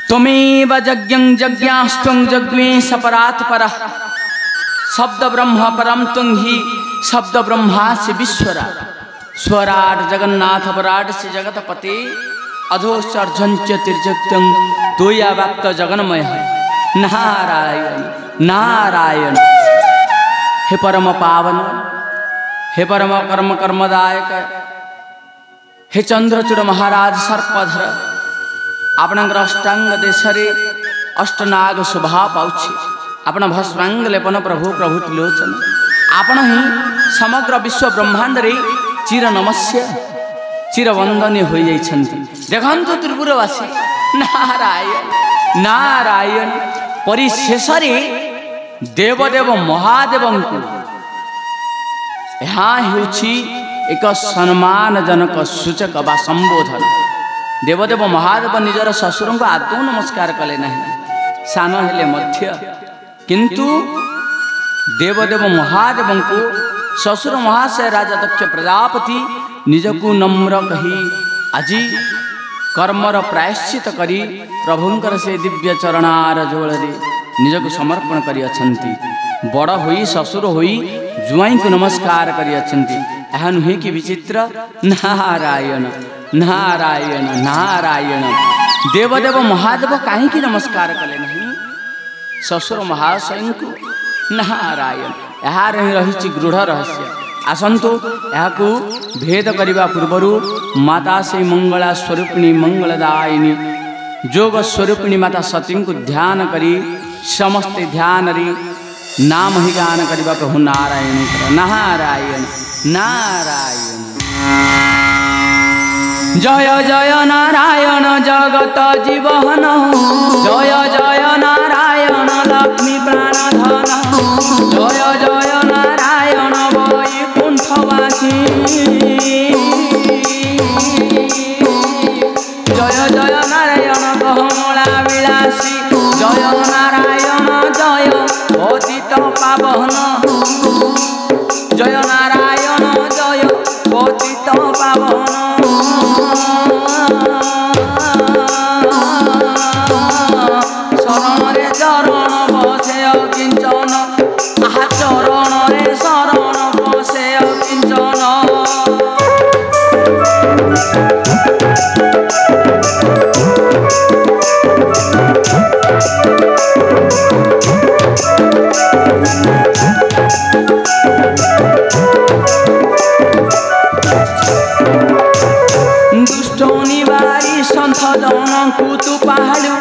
त्वमेव यज्ञं यज्ञास्त्वं यज्ञे सपरात् परः शब्द ब्रह्म परम त्वं हि शब्द ब्रह्मासि विश्वरा स्वराट जगन्नाथ पराट से जगतपते अधोश्चर्झंच तिर्जक्त्यं तोया व्याप्त जगन्मय नारायण नारायण। हे परम पावन, हे परम कर्म कर्मदायक, हे चंद्रचूड़ महाराज सर्पधर, आपणकर अष्टांग देशरे अष्टनाग शोभा पाउछि। आपण भस्मांग लेपन प्रभु प्रभु त्रिलोचन, आपण ही समग्र विश्व ब्रह्मांड रे चिर नमस्य चिर वंदनीय हो जाइछन्ति। देखंतु त्रिपुरवासी नारायण नारायण परिशेष रे देवदेव महादेवंकु यहाँ हेउछि एक सम्मानजनक सूचक बा संबोधन। देवदेव महादेव निजर ससुर को आदौ नमस्कार कले नहीं, सान हेले मध्य, किंतु देवदेव महादेव को ससुर महाशय राजा दक्ष प्रजापति निजकु नम्र कही आज कर्मर प्रायश्चित करी प्रभुंकर से दिव्य चरणार जोड़े निजकु समर्पण करी अछंती। बड़ होई ससुर होई जुआई को नमस्कार करी अछंती। यह नुहे कि विचित्र। नारायण नारायण नारायण। देवदेव महादेव कहीं नमस्कार कले नहीं ससुर महाशय को? नारायण। यार रही गृढ़ रहस्य। आसतु यह भेद करने पूर्व माता से मंगला स्वरूपिणी मंगलदायिनी जोग स्वरूपिणी माता सती को ध्यान करी समस्ते ध्यान रे नाम ही गान करवा प्रभु नारायण नारायण नारायण। जय जय नारायण जगत जीवन, जय जय नारायण लक्ष्मी प्राणधन, जय जय नारायण वैकुंठवासी, जय जय नारायण गहमला विलासी, जय नारायण जय पतित पावन, जय नारायण जय पतित पावन। शरण रे चरण बसे अकिंचन, आहा चरण रे शरण बसे अकिंचन। दुष्ट निवारी सन्थ जन कुतु पहाड़ू,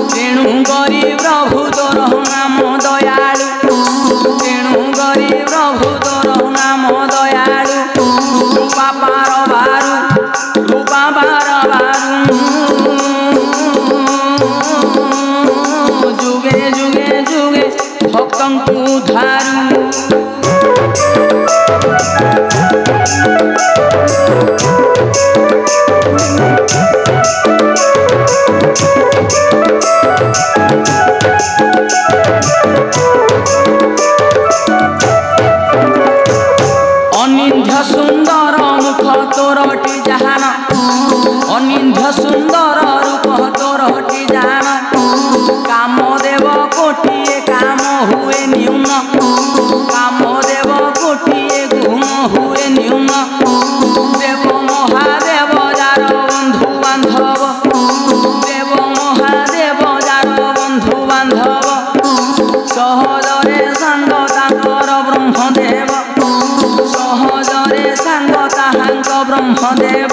तेणु गरी प्रभु तोर नाम दयालु, तेणु गरी प्रभु तोर नाम दयालु। रूपा पार बारू रूपा पार बारू, जुगे जुगे जुगे भक्तं को धारू। अनिंध्य सुंदर मुख तोरटी जहान, अनिंध्य सुंदर रूप तोरटी जान। काम देव कोटिए काम हुए न्यून, काम देव कोटिए गुम हुए न्यून। देव महादेव जार बंधु बांधव, देव महादेव जार बंधु बांधव। सहजरे सांग तांकर ब्रह्मदेव, सहजरे सांग ताहांक ब्रह्मदेव।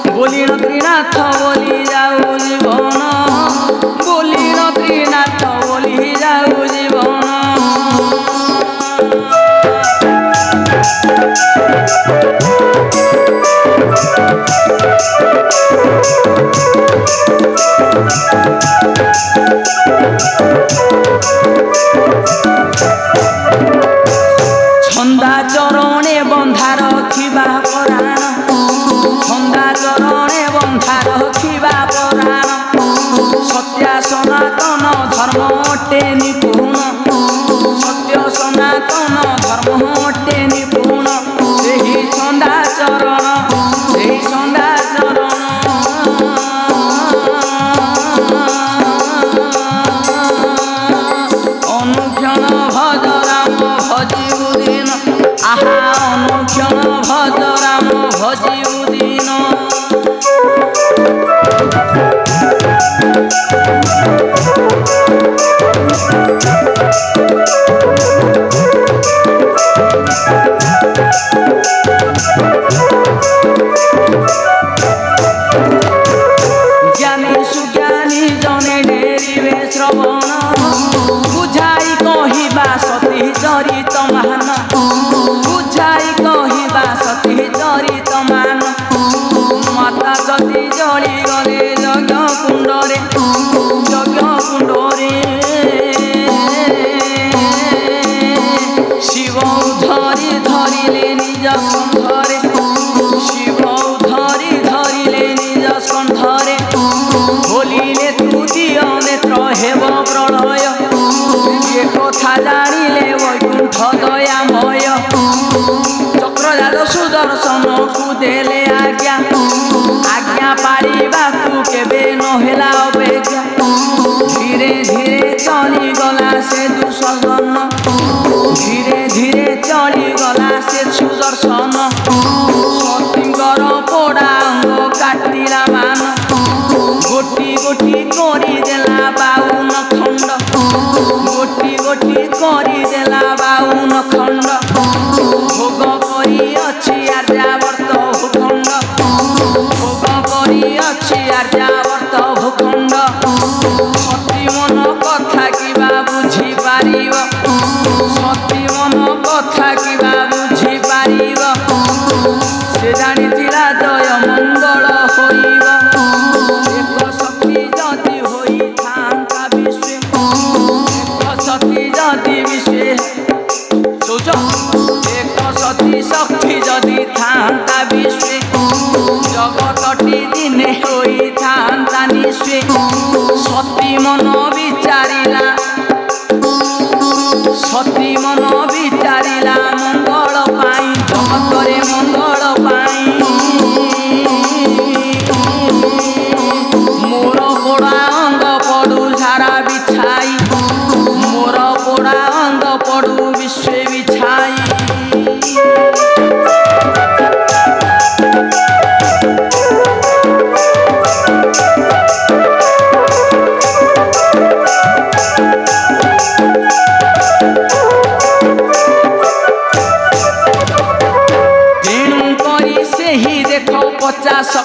बोलिल त्रिनाथ बोली जाऊ जीवन, बोलिल त्रिनाथ बोली जाऊ जीवन। छंदा चरणे बंधा रखिबा पराण, छंदा चरणे बंधा रखिबा पराण। सत्य सनातन धर्म अटे निपुण, सत्य सनातन धर्म अटे निपुण। सेही छंदा चरण, सेही छंदा चरण। महासती जली गले यज्ञ कुंडरे शिव धरी धरिले निज स्कंधरे शिव धरिले निज स्कंधरे बोलिले तू दिय नेत्र हेब प्रलय ये कथा जानिले वैकुंठ दयामय चक्रजाल सुदर्शन को देले आज्ञा पारिबाकू केबे नहेला अपेक्षा धीरे धीरे चली गला से दुःशासन धीरे धीरे चली गला से सुदर्शन सतींकर पोड़ा अंग काटिला मान गोटी गोटी करी देला 52 खंड गोटी गोटी करी देला 52 खंड भोग करी अछि आर्यावर्त भूखंड भोग करी अछि आर्यावर्त भूखंड सती मन कथा किबा बुझी पारिब सती मन कथा किबा बुझी पारिब से जानिथिला जय मंगल होइब एक शक्ति जदि होई थांता विश्वे एक शक्ति जदि विश्वे सोच एक सती शक्ति जदि थांता विश्वे जगतटी दिने होई थांता निश्वे सती मन विचारिला मंगल पाई जगतरे मंगल पाई मोर पोड़ा अंग पड़ू झारा बिछाई मोर पोड़ा अंग पड़ू विश्वे बिछाई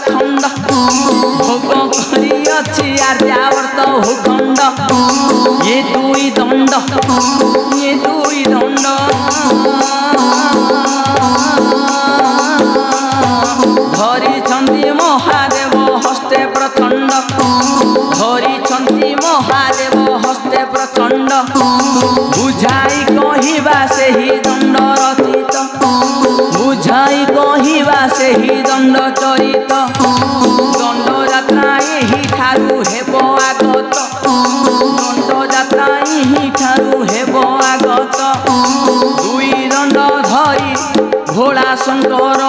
खंड भोग करी अछि आर्यावर्त भूखंड ये दुई दंड धरी छंदी महादेव हस्ते प्रचंड धरी छंदी महादेव हस्ते प्रचंड बुझाई कहिबा सेही दंड रचित बुझाई कहिबा सेही दंड चरित दंड यात्रा एही ठारू हेब आगत दंड यात्रा एही ठारू हेब आगत दुई दंड धरी भोला शंकर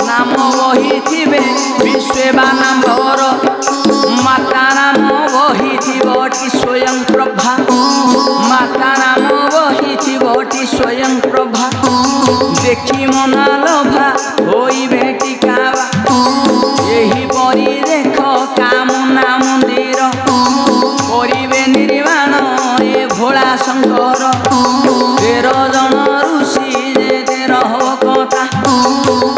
नाम बहिथिबे विश्वेबा नाम्भर माता नाम बहिथिबटी स्वयं प्रभा माता नाम बहिथिबटी स्वयं प्रभा देखी मना लभा होई भेटी कावा यही परी देख कामना मंदिर करिबे निर्माण ए भोला शंकर 13 जन ऋषि जे 13 कथा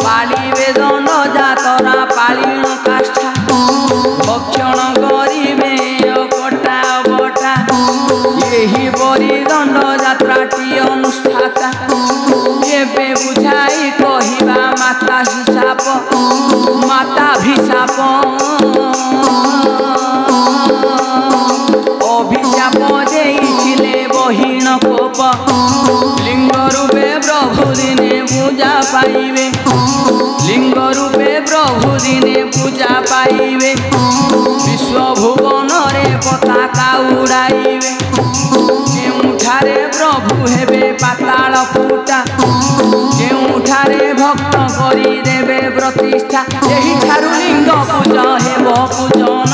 पालिबे दंड जातरा पालिण काष्ठा भक्षण करिबे कटा बटा यही परी दंड यात्राटी अनुष्ठाता एबे बुझाई कहिबा माता भिशाप अभिशाप देइथिले बहिण कोप लिंग रूपे प्रभु दिने पूजा पाइबे लिंग रूपे प्रभु दिने पूजा पाइबे विश्व भुवन रे पताका उड़ाइबे केउठारे प्रभु हेबे पाताल फूटा केउठारे भक्त करी देबे प्रतिष्ठा एही ठारू लिंग पूजा हेब पूजन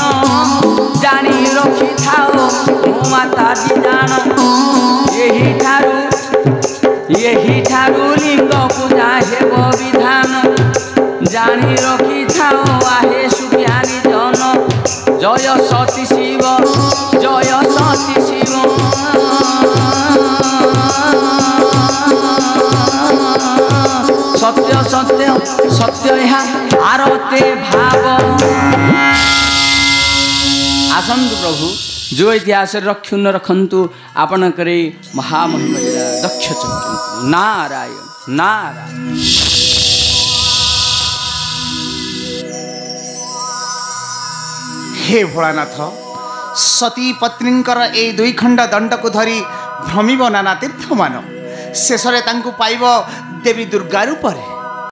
जानी रखी थाओ मो माता जी जान एही ठारू लिंग पूजा हेब विधान जानी रखी थाओ आहे सुज्ञानी जन जय सती शिव जय सती शिव सत्य सत्य सत्य यहाँ आरते भाव आसन्तु प्रभु जो इतिहास रक्षु न रखन्तु आपण करे महामहिम दक्ष चक्रवर्ती। नारायण नारायण। हे भोलानाथ सती पत्नींकर ए दुई खंड दंड को धरी भ्रमिब नाना तीर्थ मान शेष पाइब देवी दुर्गा रूप